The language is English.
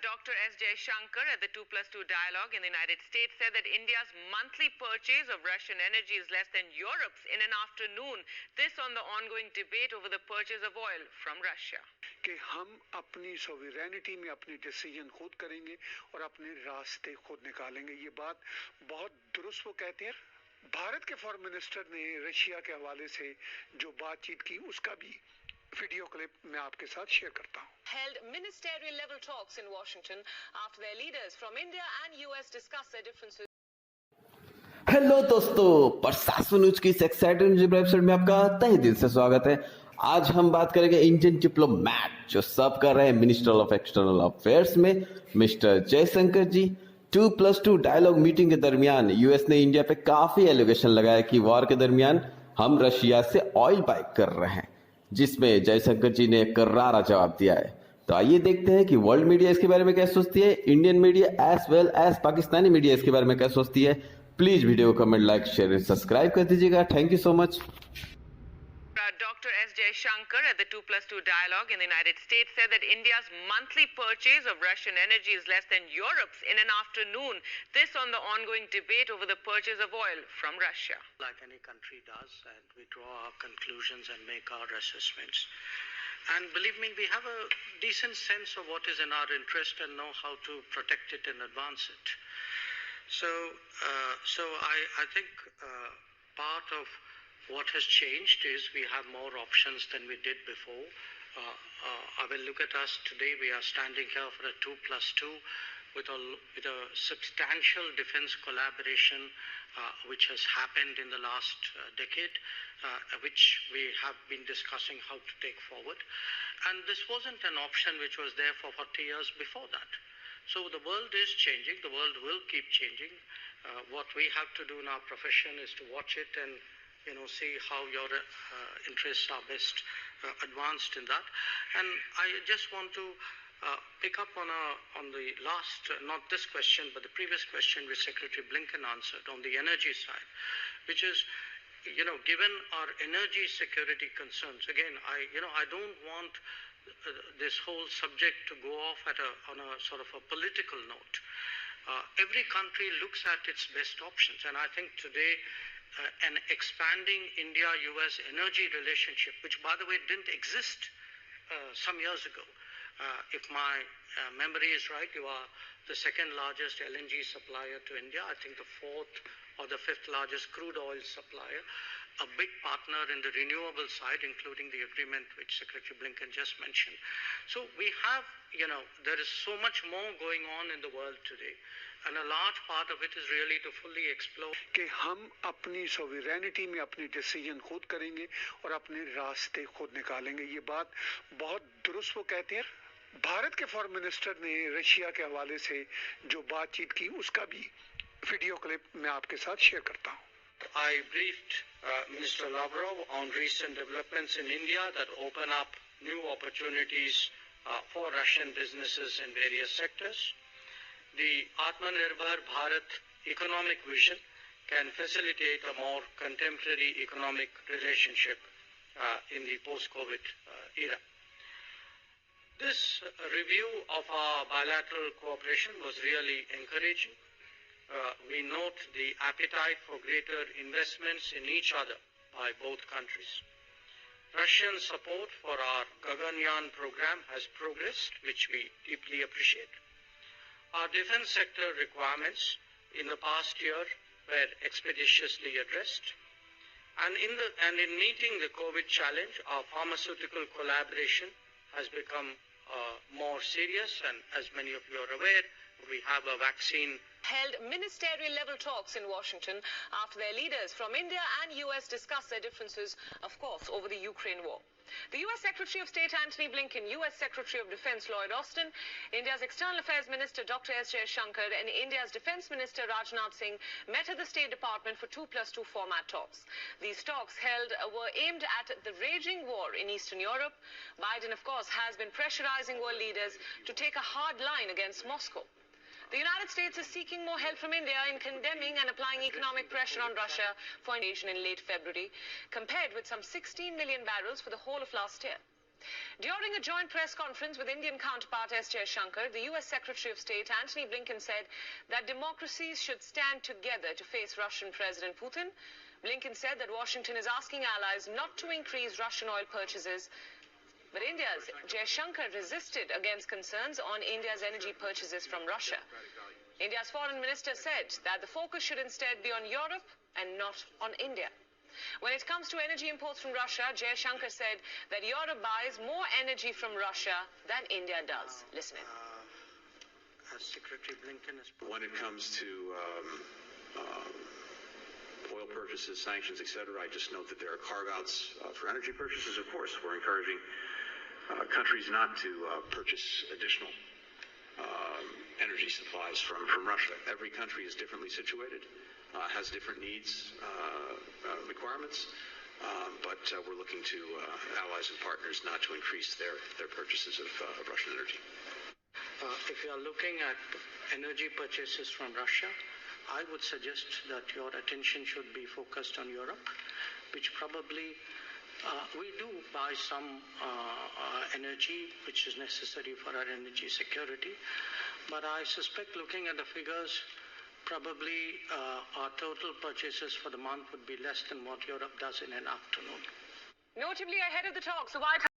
Dr. S.Jayshankar at the 2+2 dialogue in the United States said that India's monthly purchase of Russian energy is less than Europe's in an afternoon. This on the ongoing debate over the purchase of oil from Russia. कि हम अपनी sovereignty में अपनी decision खुद करेंगे और अपने रास्ते खुद निकालेंगे। ये बात बहुत दुरुस्त वो कहते हैं। भारत के फॉरेन मिनिस्टर ने रशिया के हवाले से जो बातचीत की उसका भी वीडियो क्लिप मैं आपके साथ शेयर करता हूं। Held ministerial level talks in Washington after their leaders from India and US discussed their differences. Hello दोस्तों, प्रसासो न्यूज की इस एक्साइटिंग एपिसोड में आपका तहे दिल से स्वागत है। आज हम बात करेंगे इंडियन डिप्लोमैट जो सब कर रहे हैं मिनिस्टर ऑफ एक्सटर्नल अफेयर्स में मिस्टर जयशंकर जी। 2+2 डायलॉग मीटिंग के दरमियान यूएस ने इंडिया पे काफी एलिगेशन लगाया कि वॉर के दरमियान हम रशिया से ऑयल बाय कर रहे हैं, जिसमें जयशंकर जी ने करारा जवाब दिया है। तो आइए देखते हैं कि वर्ल्ड मीडिया इसके बारे में क्या सोचती है, Indian media as well as Pakistani media इसके बारे में क्या सोचती है। प्लीज वीडियो को कमेंट, लाइक, शेयर, सब्सक्राइब कर दीजिएगा। Thank you so much. Dr. S.Jayshankar at the 2+2 dialogue in the United States said that India's monthly purchase of Russian energy is less than Europe's in an afternoon. This on the ongoing debate over the purchase of oil from Russia. Like any country does, and we draw our conclusions and make our assessments. And believe me, we have a decent sense of what is in our interest and know how to protect it and advance it. So I think part of what has changed is we have more options than we did before. I will look at us today. We are standing here for a 2+2 with a substantial defense collaboration which has happened in the last decade, which we have been discussing how to take forward. And this wasn't an option which was there for 40 years before that. So the world is changing. The world will keep changing. What we have to do in our profession is to watch it and see how your interests are best advanced in that. And I just want to pick up on the last, not this question, but the previous question which Secretary Blinken answered on the energy side, which is, given our energy security concerns. Again, I don't want this whole subject to go off on a sort of a political note. Every country looks at its best options, and I think today an expanding India-US energy relationship, which by the way didn't exist some years ago. If my memory is right, you are the second largest LNG supplier to India. I think the fourth or the fifth largest crude oil supplier, a big partner in the renewable side, including the agreement which Secretary Blinken just mentioned. So we have, there is so much more going on in the world today, and a large part of it is really to fully explore. कि हम अपनी sovereignty में अपनी decision खुद करेंगे और अपने रास्ते खुद निकालेंगे। ये बात बहुत दुरुस्त वो कहते हैं। भारत के फॉरेन मिनिस्टर ने रशिया के हवाले से जो बातचीत की उसका भी वीडियो क्लिप मैं आपके साथ शेयर करता हूं। I briefed Minister Lavrov on recent developments in India that open up new opportunities for Russian businesses in various sectors. The Atmanirbhar Bharat economic vision can facilitate a more contemporary economic relationship in the post-COVID era. This review of our bilateral cooperation was really encouraging. We note the appetite for greater investments in each other by both countries. Russian support for our Gaganyaan program has progressed, which we deeply appreciate. Our defense sector requirements in the past year were expeditiously addressed. And in meeting the COVID challenge, our pharmaceutical collaboration has become more serious. And as many of you are aware, we have a vaccine. Held ministerial level talks in Washington after their leaders from India and US discussed their differences, of course, over the Ukraine war. The US Secretary of State Antony Blinken, US Secretary of Defense Lloyd Austin, India's External Affairs Minister Dr. S.Jayshankar and India's Defense Minister Rajnath Singh met at the State Department for 2+2 format talks. These talks were aimed at the raging war in Eastern Europe. Biden, of course, has been pressurizing world leaders to take a hard line against Moscow. The United States is seeking more help from India in condemning and applying economic pressure on Russia for invasion in late February, compared with some 16 million barrels for the whole of last year. During a joint press conference with Indian counterpart S.Jayshankar, the US Secretary of State Antony Blinken said that democracies should stand together to face Russian President Putin. Blinken said that Washington is asking allies not to increase Russian oil purchases, but India's Jaishankar resisted against concerns on India's energy purchases from Russia. India's foreign minister said that the focus should instead be on Europe and not on India. When it comes to energy imports from Russia, Jaishankar said that Europe buys more energy from Russia than India does. Listen in. As Secretary Blinken has When it comes to oil purchases, sanctions, etc., I just note that there are carve-outs for energy purchases. Of course, we're encouraging countries not to purchase additional energy supplies from Russia. Every country is differently situated, has different needs, requirements, but we're looking to allies and partners not to increase their purchases of Russian energy. If you are looking at energy purchases from Russia, I would suggest that your attention should be focused on Europe, which probably we do buy some energy which is necessary for our energy security. But I suspect, looking at the figures, probably our total purchases for the month would be less than what Europe does in an afternoon. Notably ahead of the talks, the White House